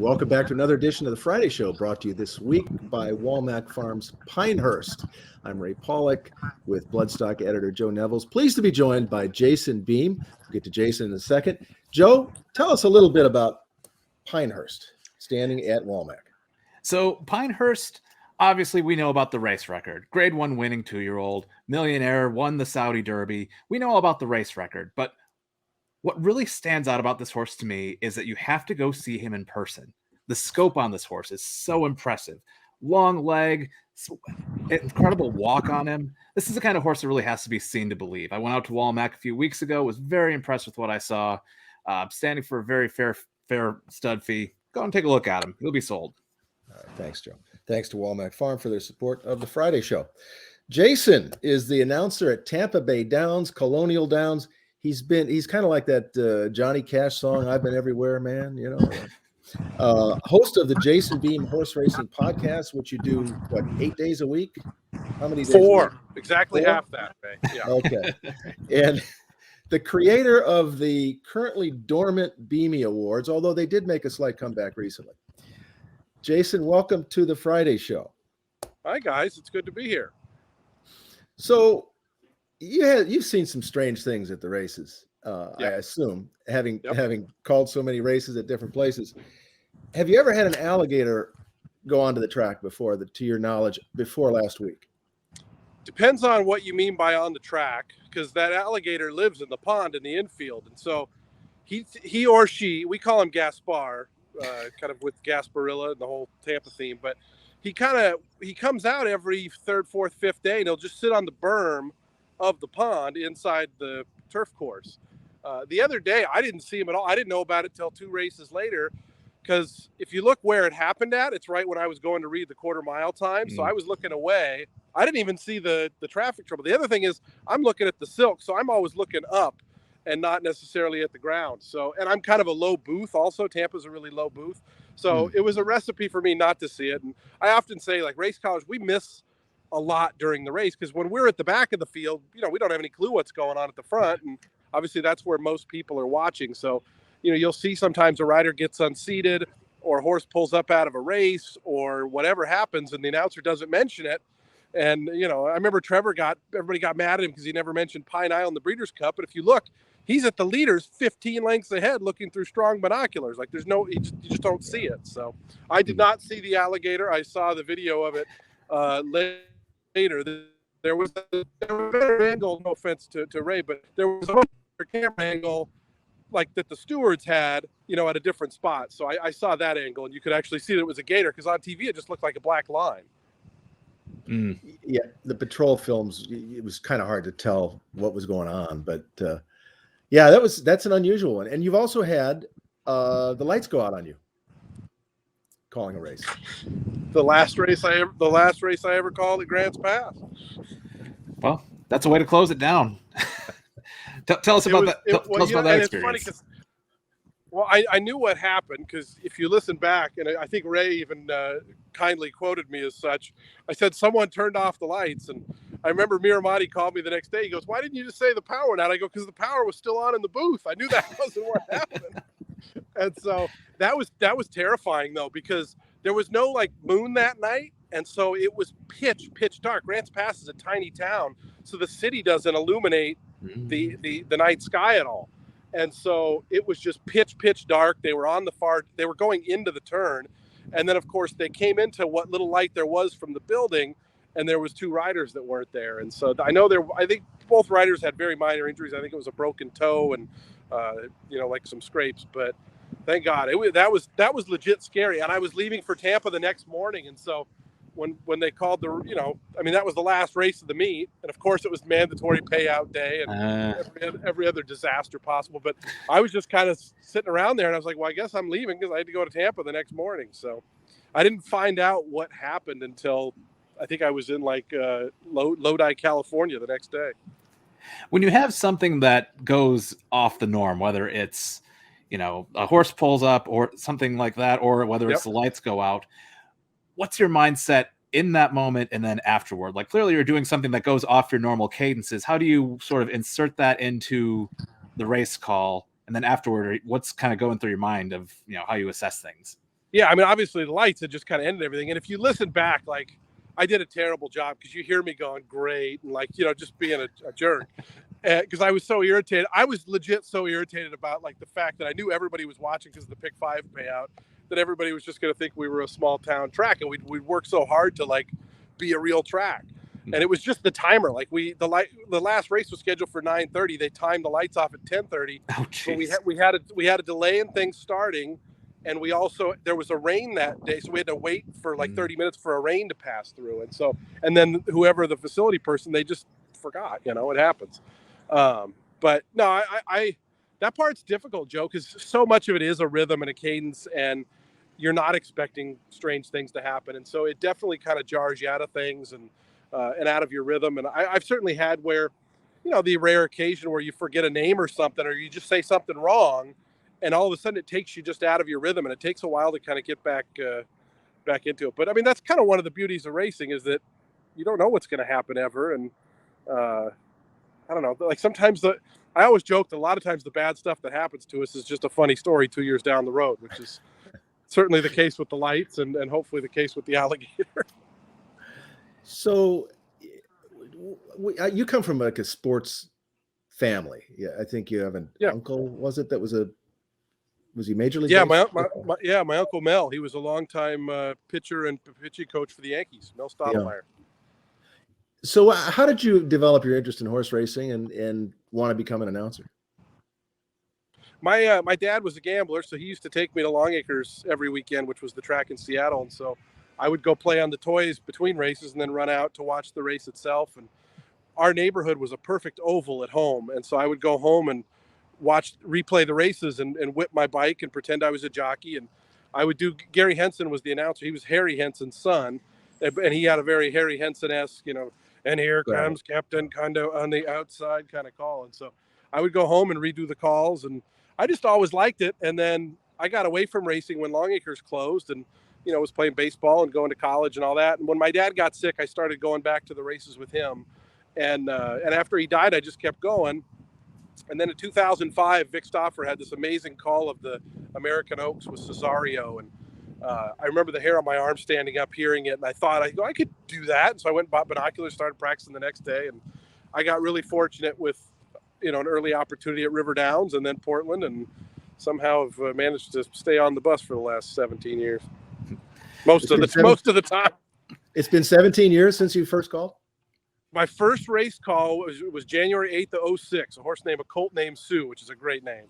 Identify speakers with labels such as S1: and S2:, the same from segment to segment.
S1: Welcome back to another edition of the Friday Show, brought to you this week by Walmac Farms Pinehurst. I'm Ray Pollock with Bloodstock editor Joe Nevels. Pleased to be joined by Jason Beem. We'll get to Jason in a second. Joe, tell us a little bit about Pinehurst, standing at Walmac.
S2: So Pinehurst, obviously we know about the race record. Grade 1 winning 2-year-old, millionaire, won the Saudi Derby. We know all about the race record, but what really stands out about this horse to me is that you have to go see him in person. The scope on this horse is so impressive. Long leg, incredible walk on him. This is the kind of horse that really has to be seen to believe. I went out to Walmac a few weeks ago, was very impressed with what I saw. Standing for a very fair stud fee. Go and take a look at him. He'll be sold.
S1: All right, thanks, Joe. Thanks to Walmac Farm for their support of the Friday Show. Jason is the announcer at Tampa Bay Downs, Colonial Downs. He's kind of like that Johnny Cash song, I've Been Everywhere, Man, you know. Host of the Jason Beem Horse Racing Podcast, which you do, 8 days a week? How many days?
S3: 4. Exactly 4? Half that. Right? Yeah.
S1: Okay. And the creator of the currently dormant Beemy Awards, although they did make a slight comeback recently. Jason, welcome to the Friday Show.
S3: Hi, guys. It's good to be here.
S1: So, you've seen some strange things at the races, I assume, having called so many races at different places. Have you ever had an alligator go onto the track before, to your knowledge, before last week?
S3: Depends on what you mean by on the track, because that alligator lives in the pond in the infield. And so he or she, we call him Gaspar, kind of with Gasparilla and the whole Tampa theme, but he comes out every 3rd, 4th, 5th day, and he'll just sit on the berm of the pond inside the turf course. The other day, I didn't see him at all. I didn't know about it till 2 races later, because if you look where it happened at, it's right when I was going to read the quarter-mile time. So I was looking away. I didn't even see the traffic trouble. The other thing is I'm looking at the silk, so I'm always looking up and not necessarily at the ground. So, and I'm kind of a low booth also. Tampa's a really low booth. So it was a recipe for me not to see it. And I often say, like, race college, we miss a lot during the race, because when we're at the back of the field, we don't have any clue what's going on at the front, and obviously that's where most people are watching. So you'll see sometimes a rider gets unseated, or a horse pulls up out of a race, or whatever happens, and the announcer doesn't mention it. And I remember everybody got mad at him because he never mentioned Pine Isle in the Breeders' Cup, but if you look, he's at the leaders 15 lengths ahead looking through strong binoculars. Like, you just don't see it. So I did not see the alligator. I saw the video of it later. There was a better angle, no offense to Ray, but there was a camera angle like that the stewards had, at a different spot. So I saw that angle, and you could actually see that it was a gator, because on TV it just looked like a black line.
S1: Yeah, the patrol films, it was kind of hard to tell what was going on, but that's an unusual one. And you've also had the lights go out on you calling a race.
S3: The last race I ever called at Grants Pass.
S2: Well, that's a way to close it down. Tell us about that. Tell us about that experience.
S3: It's funny I knew what happened, because if you listen back, and I think Ray even kindly quoted me as such, I said someone turned off the lights, and I remember Miramati called me the next day. He goes, "Why didn't you just say the power went out?" I go, "Because the power was still on in the booth. I knew that wasn't what happened." And so that was terrifying, though, because there was no moon that night, and so it was pitch dark. Grants Pass is a tiny town, so the city doesn't illuminate the night sky at all. And so it was just pitch dark. They were they were going into the turn. And then, of course, they came into what little light there was from the building, and there was 2 riders that weren't there. And so I think both riders had very minor injuries. I think it was a broken toe and, some scrapes. But thank God, that was legit scary. And I was leaving for Tampa the next morning. And so when they called that was the last race of the meet, and of course it was mandatory payout day and every other disaster possible. But I was just kind of sitting around there, and I was like, well, I guess I'm leaving, because I had to go to Tampa the next morning. So I didn't find out what happened until I think I was in Lodi, California the next day.
S2: When you have something that goes off the norm, whether it's a horse pulls up or something like that, or whether it's the lights go out, what's your mindset in that moment and then afterward? Like, clearly you're doing something that goes off your normal cadences. How do you sort of insert that into the race call? And then afterward, what's kind of going through your mind of, how you assess things?
S3: yeah, I mean, obviously the lights had just kind of ended everything. And if you listen back, like I did a terrible job because you hear me going great and like, just being a jerk because I was so irritated. I was legit so irritated about like the fact that I knew everybody was watching because of the Pick 5 payout, that everybody was just going to think we were a small town track, and we'd work so hard to like be a real track. And it was just the timer. Like the last race was scheduled for 9:30. They timed the lights off at 10:30.
S2: Oh,
S3: but we had a delay in things starting, and there was a rain that day, so we had to wait for like 30 minutes for a rain to pass through. And then whoever the facility person, they just forgot. It happens. But no, I that part's difficult, Joe, because so much of it is a rhythm and a cadence, and you're not expecting strange things to happen, and so it definitely kind of jars you out of things and out of your rhythm. And I've certainly had where, the rare occasion where you forget a name or something, or you just say something wrong, and all of a sudden it takes you just out of your rhythm, and it takes a while to kind of get back into it. But I mean, that's kind of one of the beauties of racing, is that you don't know what's going to happen ever. And I don't know, like sometimes I always joke that a lot of times the bad stuff that happens to us is just a funny story 2 years down the road, which is certainly the case with the lights and hopefully the case with the alligator.
S1: So you come from like a sports family. Yeah, I think you have an uncle, was he Major League?
S3: Yeah, my Uncle Mel. He was a longtime pitcher and pitching coach for the Yankees, Mel Stottlemyre.
S1: Yeah. So how did you develop your interest in horse racing and want to become an announcer?
S3: My dad was a gambler, so he used to take me to Longacres every weekend, which was the track in Seattle. And so I would go play on the toys between races and then run out to watch the race itself. And our neighborhood was a perfect oval at home. And so I would go home and replay the races and whip my bike and pretend I was a jockey. And I would do, Gary Henson was the announcer. He was Harry Henson's son. And he had a very Harry Henson-esque, and here comes Captain Kondo on the outside kind of call. And so I would go home and redo the calls. And I just always liked it. And then I got away from racing when Longacres closed and, was playing baseball and going to college and all that. And when my dad got sick, I started going back to the races with him. And after he died, I just kept going. And then in 2005, Vic Stauffer had this amazing call of the American Oaks with Cesario. And I remember the hair on my arm standing up hearing it. And I thought, I could do that. And so I went and bought binoculars, started practicing the next day. And I got really fortunate with, an early opportunity at River Downs and then Portland, and somehow have managed to stay on the bus for the last 17 years. Most of the time. It's
S1: been 17 years since you first called?
S3: My first race call was January 8th of 06, a horse named a colt named Sue, which is a great name.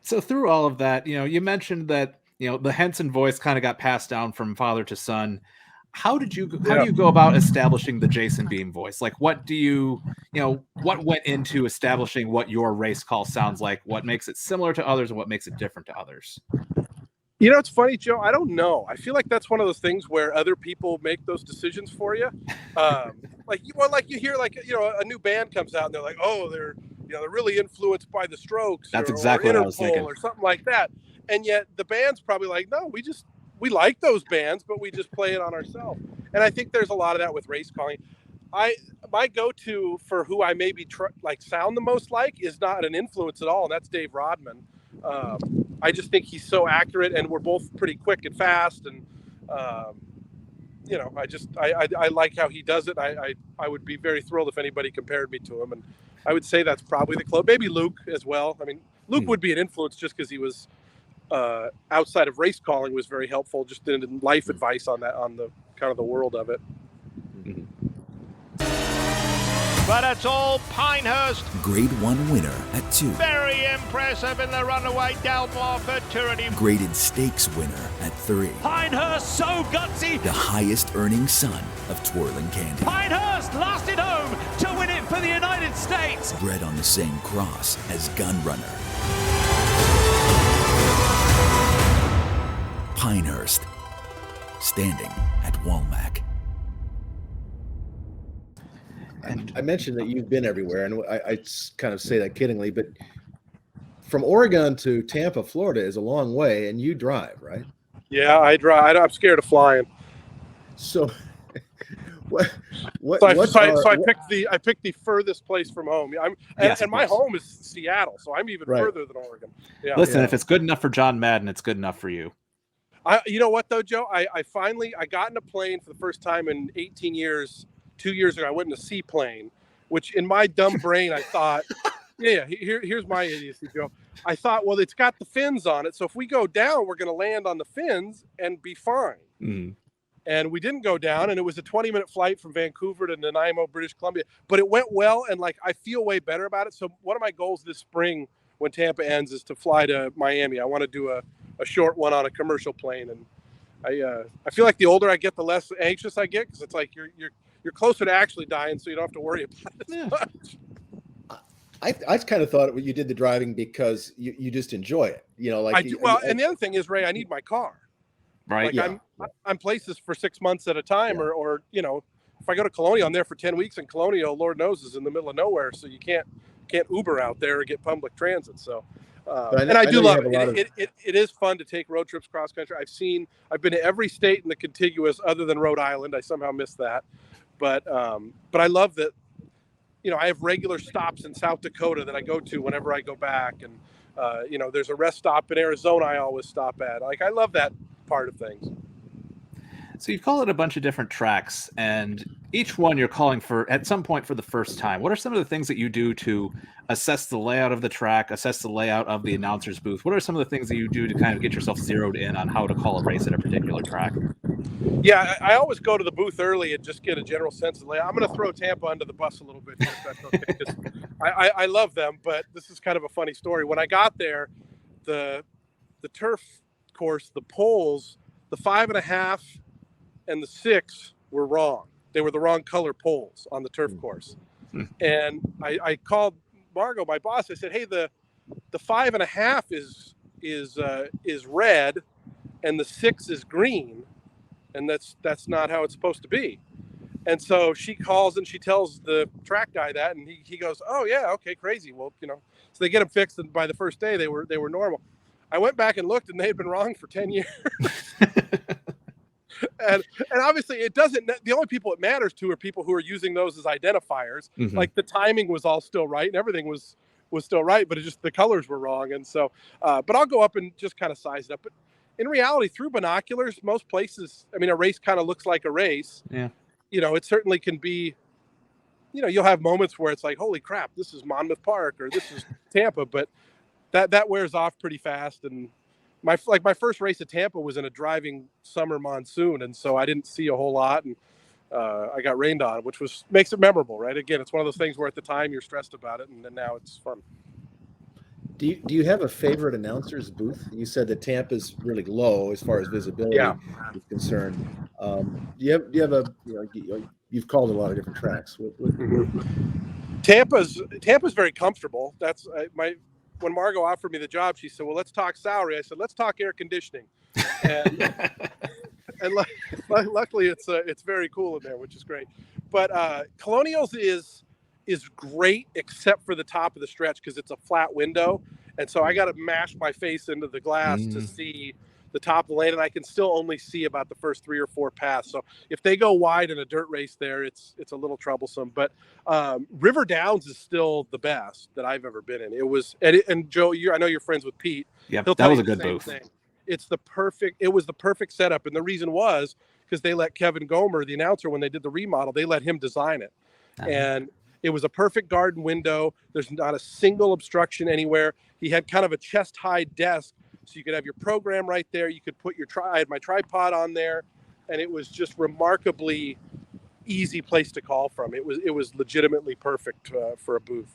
S2: So through all of that, you mentioned that, the Henson voice kind of got passed down from father to son. How do you go about establishing the Jason Beem voice? Like, what went into establishing what your race call sounds like? What makes it similar to others and what makes it different to others?
S3: It's funny, Joe. I don't know. I feel like that's one of those things where other people make those decisions for you. You hear a new band comes out and they're like, oh, they're really influenced by the Strokes.
S2: That's exactly what I was thinking,
S3: or something like that. And yet the band's probably like, no, we like those bands, but we just play it on ourselves. And I think there's a lot of that with race calling. My go-to for who I maybe sound the most like is not an influence at all, and that's Dave Rodman. I just think he's so accurate, and we're both pretty quick and fast, and I like how he does it. I would be very thrilled if anybody compared me to him, and I would say that's probably the club. Maybe Luke as well. I mean, Luke would be an influence just because he was outside of race calling was very helpful, just in life advice on the kind of the world of it.
S4: But it's all Pinehurst.
S5: Grade 1 winner at 2.
S4: Very impressive in the runaway Delmore Futurity.
S5: Graded stakes winner at 3.
S4: Pinehurst so gutsy.
S5: The highest earning son of Twirling Candy.
S4: Pinehurst lasted home to win it for the United States.
S5: Bred on the same cross as Gunrunner. Pinehurst, standing at Walmac.
S1: And I mentioned that you've been everywhere, and I kind of say that kiddingly, but from Oregon to Tampa, Florida is a long way, and you drive, right?
S3: Yeah, I drive. I'm scared of flying.
S1: So,
S3: I picked the furthest place from home. And my home is Seattle, so I'm even further than Oregon. Yeah.
S2: Listen, if it's good enough for John Madden, it's good enough for you.
S3: You know what though, Joe? I finally got in a plane for the first time in 18 years. 2 years ago, I went in a seaplane, which in my dumb brain I thought, here's my idiocy, Joe. I thought, well, it's got the fins on it, so if we go down, we're going to land on the fins and be fine.
S2: Mm.
S3: And we didn't go down, and it was a 20-minute flight from Vancouver to Nanaimo, British Columbia. But it went well, and like I feel way better about it. So one of my goals this spring, when Tampa ends, is to fly to Miami. I want to do a short one on a commercial plane, and I feel like the older I get, the less anxious I get, because it's like you're closer to actually dying, so you don't have to worry about it as much.
S1: I kind of thought you did the driving because you just enjoy it, you know. Like
S3: I do. Well, and the other thing is, Ray, I need my car.
S2: Right.
S3: Like I'm places for 6 months at a time, or you know, if I go to Colonial, I'm there for 10 weeks, and Colonial, Lord knows, is in the middle of nowhere, so you can't Uber out there or get public transit. So, and I do love it. It is fun to take road trips cross country. I've been to every state in the contiguous other than Rhode Island. I somehow missed that, but I love that. You know, I have regular stops in South Dakota that I go to whenever I go back, and you know, there's a rest stop in Arizona I always stop at. Like, I love that part of things.
S2: So you've called it a bunch of different tracks, and each one you're calling for at some point for the first time. What are some of the things that you do to assess the layout of the track, assess the layout of the announcer's booth? What are some of the things that you do to kind of get yourself zeroed in on how to call a race at a particular track?
S3: Yeah, I always go to the booth early and just get a general sense of the layout. I'm going to throw Tampa under the bus a little bit here, if that's okay, 'cause I love them, but this is kind of a funny story. When I got there, the turf course, the poles, the 5.5 and the 6 were wrong. They were the wrong color poles on the turf course. And I called Margot, my boss. I said, hey, the 5.5 is red and the 6 is green. And that's not how it's supposed to be. And so she calls and she tells the track guy that, and he goes, oh yeah, okay, crazy. Well, you know, so they get them fixed, and by the first day they were normal. I went back and looked, and they had been wrong for 10 years. and obviously it doesn't. The only people it matters to are people who are using those as identifiers. Mm-hmm. Like the timing was all still right, and everything was still right, but it just the colors were wrong. And so, but I'll go up and just kind of size it up. But in reality, through binoculars, most places, I mean, a race kind of looks like a race.
S2: Yeah.
S3: You know, it certainly can be, you know, you'll have moments where it's like, holy crap, this is Monmouth Park or this is Tampa, but that wears off pretty fast. And my first race at Tampa was in a driving summer monsoon, and so I didn't see a whole lot, and I got rained on, which makes it memorable, right? Again, it's one of those things where at the time you're stressed about it, and then now it's fun.
S1: Do you have a favorite announcer's booth? You said that Tampa's really low as far as visibility is concerned. Do you have a, you know, you've called a lot of different tracks.
S3: Tampa's very comfortable. That's when Margot offered me the job, she said, well, let's talk salary. I said, let's talk air conditioning. And luckily it's very cool in there, which is great. But Colonials is great except for the top of the stretch because it's a flat window, and so I got to mash my face into the glass to see the top of the lane, and I can still only see about the first 3 or 4 paths. So if they go wide in a dirt race there, it's a little troublesome. But River Downs is still the best that I've ever been in. It was, and Joe, I know you're friends with Pete.
S2: Yeah, that was a good booth.
S3: It was the perfect setup, and the reason was because they let Kevin Gomer, the announcer, when they did the remodel, they let him design it, and it was a perfect garden window. There's not a single obstruction anywhere. He had kind of a chest-high desk, so you could have your program right there. You could put I had my tripod on there, and it was just remarkably easy place to call from. It was legitimately perfect for a booth.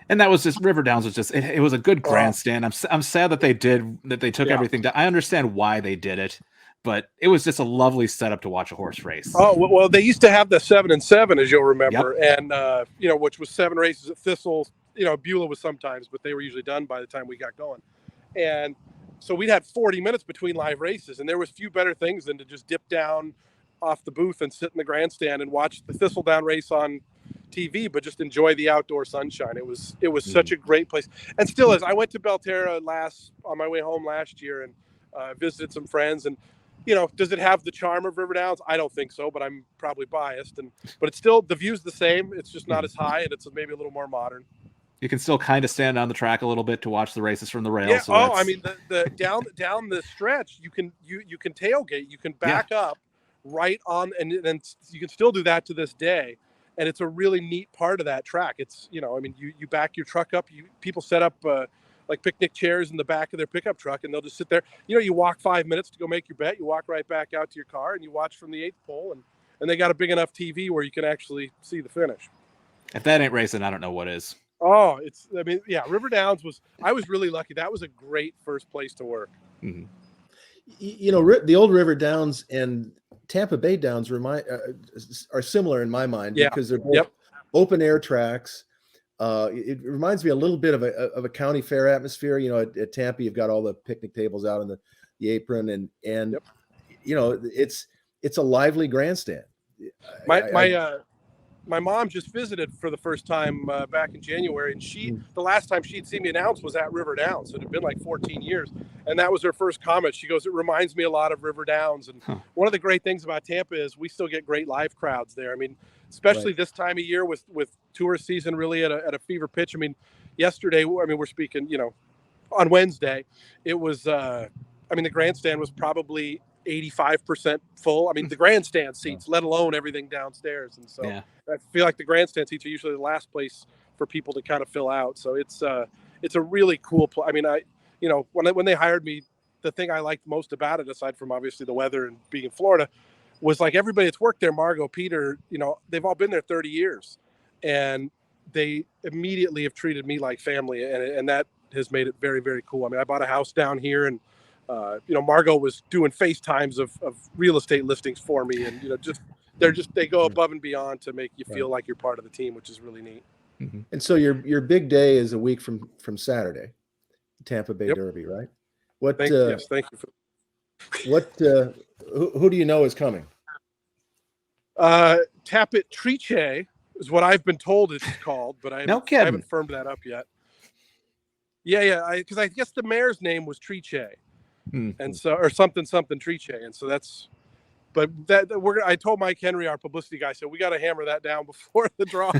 S2: And that was just River Downs was just it was a good grandstand. I'm sad that they took everything down. I understand why they did it, but it was just a lovely setup to watch a horse race.
S3: Oh, well, they used to have the 7 and 7, as you'll remember, and you know, which was 7 races at Thistle. You know, Beulah was sometimes, but they were usually done by the time we got going. And so we'd had 40 minutes between live races, and there was few better things than to just dip down off the booth and sit in the grandstand and watch the Thistledown race on TV, but just enjoy the outdoor sunshine. It was such a great place, and still is. I went to Belterra on my way home last year and visited some friends, and you know, does it have the charm of River Downs? I don't think so, but I'm probably biased. But it's still, the view's the same. It's just not as high, and it's maybe a little more modern.
S2: You can still kind of stand on the track a little bit to watch the races from the rails.
S3: Yeah.
S2: So
S3: I mean, the down the stretch, you can tailgate, you can back up right on, and then you can still do that to this day. And it's a really neat part of that track. It's, I mean, you back your truck up, people set up like picnic chairs in the back of their pickup truck, and they'll just sit there. You walk 5 minutes to go make your bet. You walk right back out to your car and you watch from the 8th pole, and they got a big enough TV where you can actually see the finish.
S2: If that ain't racing, I don't know what is.
S3: Oh, River Downs I was really lucky. That was a great first place to work.
S2: Mm-hmm.
S1: The old River Downs and Tampa Bay Downs are similar in my mind because they're both open air tracks. It reminds me a little bit of a county fair atmosphere. At Tampa, you've got all the picnic tables out on the apron, and it's a lively grandstand.
S3: My mom just visited for the first time back in January, and the last time she'd seen me announce was at River Downs. It had been like 14 years, and that was her first comment. She goes, "It reminds me a lot of River Downs." And one of the great things about Tampa is we still get great live crowds there. I mean, especially this time of year with tourist season really at a fever pitch. I mean, yesterday, we're speaking, on Wednesday, it was, the grandstand was probably 85% full. I mean, the grandstand seats, let alone everything downstairs. And so I feel like the grandstand seats are usually the last place for people to kind of fill out. So it's a really cool I mean, when they hired me, the thing I liked most about it, aside from obviously the weather and being in Florida, was like everybody that's worked there, Margot, Peter, they've all been there 30 years, and they immediately have treated me like family. And that has made it very, very cool. I mean, I bought a house down here, and Margot was doing FaceTimes of real estate listings for me, and they go above and beyond to make you feel like you're part of the team, which is really neat.
S1: Mm-hmm. And so your big day is a week from Saturday, Tampa Bay Derby, right?
S3: Thank you.
S1: Who do you know is coming?
S3: Tapit Triche is what I've been told it's called, but I haven't firmed that up yet. Because I guess the mayor's name was Triche. And so, or something Triche, and so that's. But I told Mike Henry, our publicity guy, so we got to hammer that down before the draw,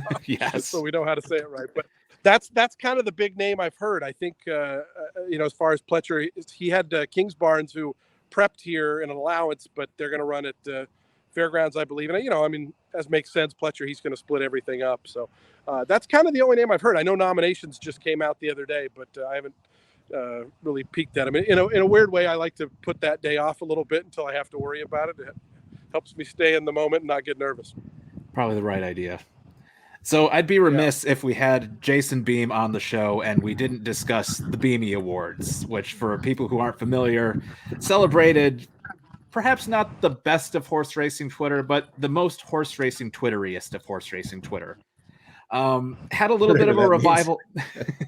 S3: so we know how to say it right. But that's kind of the big name I've heard. I think as far as Pletcher, he had Kings Barnes who prepped here in an allowance, but they're going to run at Fairgrounds, I believe. And as makes sense, Pletcher, he's going to split everything up. So that's kind of the only name I've heard. I know nominations just came out the other day, but I haven't really peaked at. I mean, in a weird way, I like to put that day off a little bit until I have to worry about it. It helps me stay in the moment and not get nervous.
S2: Probably the right idea. So I'd be remiss if we had Jason Beem on the show and we didn't discuss the Beemy Awards, which, for people who aren't familiar, celebrated perhaps not the best of horse racing Twitter, but the most horse racing Twitteriest of horse racing Twitter. Had a little bit of a revival.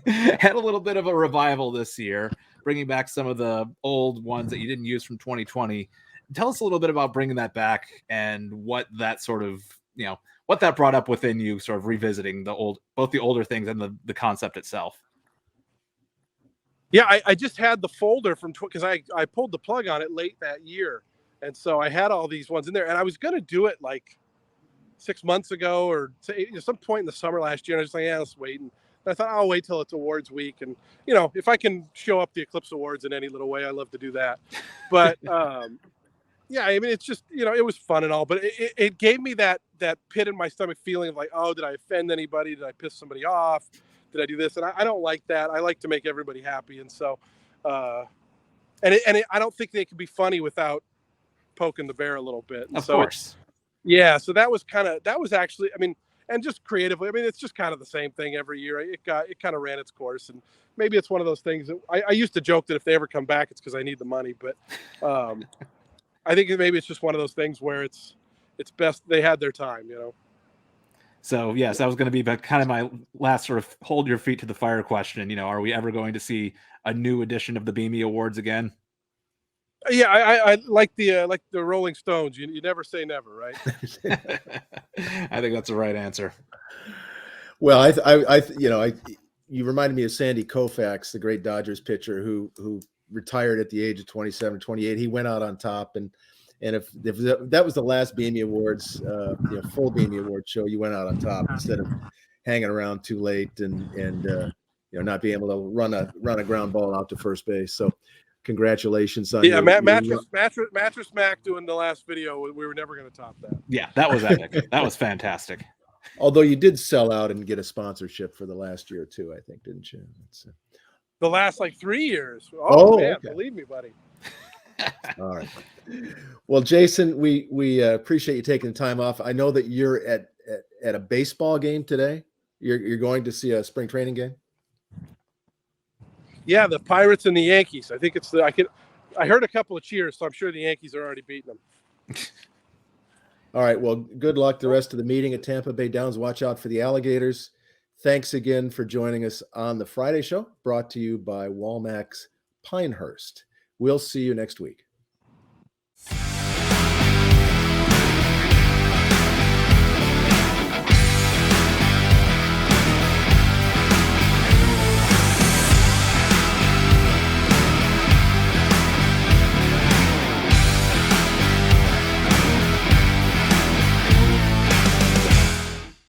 S2: Had a little bit of a revival this year, bringing back some of the old ones that you didn't use from 2020. Tell us a little bit about bringing that back and what that sort of, what that brought up within you, sort of revisiting both the older things and the concept itself.
S3: Yeah, I just had the folder from because I pulled the plug on it late that year, and so I had all these ones in there, and I was going to do it like 6 months ago or some point in the summer last year. And I was like, let's wait. And I thought I'll wait till it's awards week. And, if I can show up the Eclipse Awards in any little way, I love to do that. But it's just, it was fun and all, but it gave me that pit in my stomach feeling of like, oh, did I offend anybody? Did I piss somebody off? Did I do this? And I don't like that. I like to make everybody happy. And so, I don't think they can be funny without poking the bear a little bit. And
S2: of course.
S3: Yeah, so that was actually, and just creatively, it's just kind of the same thing every year. It kind of ran its course, and maybe it's one of those things that I used to joke that if they ever come back, it's because I need the money. But I think maybe it's just one of those things where it's best they had their time,
S2: So yes, that was going to be kind of my last sort of hold your feet to the fire question. Are we ever going to see a new edition of the Beemy Awards again?
S3: Yeah, I like the Rolling Stones. You never say never, right?
S2: I think that's the right answer.
S1: Well, you reminded me of Sandy Koufax, the great Dodgers pitcher who retired at the age of 27, 28. He went out on top, and if that was the last Beemy Awards, full Beemy Awards show, you went out on top instead of hanging around too late and not being able to run a ground ball out to first base. So congratulations on
S3: Mattress Mac doing the last video. We were never going to top that.
S2: Yeah, that was epic. That was fantastic.
S1: Although you did sell out and get a sponsorship for the last year or two, I think, didn't you?
S3: The last 3 years. Oh man,
S1: okay.
S3: Believe me, buddy.
S1: All right. Well, Jason, we appreciate you taking the time off. I know that you're at a baseball game today. You're going to see a spring training game.
S3: Yeah, the Pirates and the Yankees. I think it's I heard a couple of cheers, so I'm sure the Yankees are already beating them.
S1: All right. Well, good luck the rest of the meeting at Tampa Bay Downs. Watch out for the alligators. Thanks again for joining us on the Friday show, brought to you by Walmac's Pinehurst. We'll see you next week.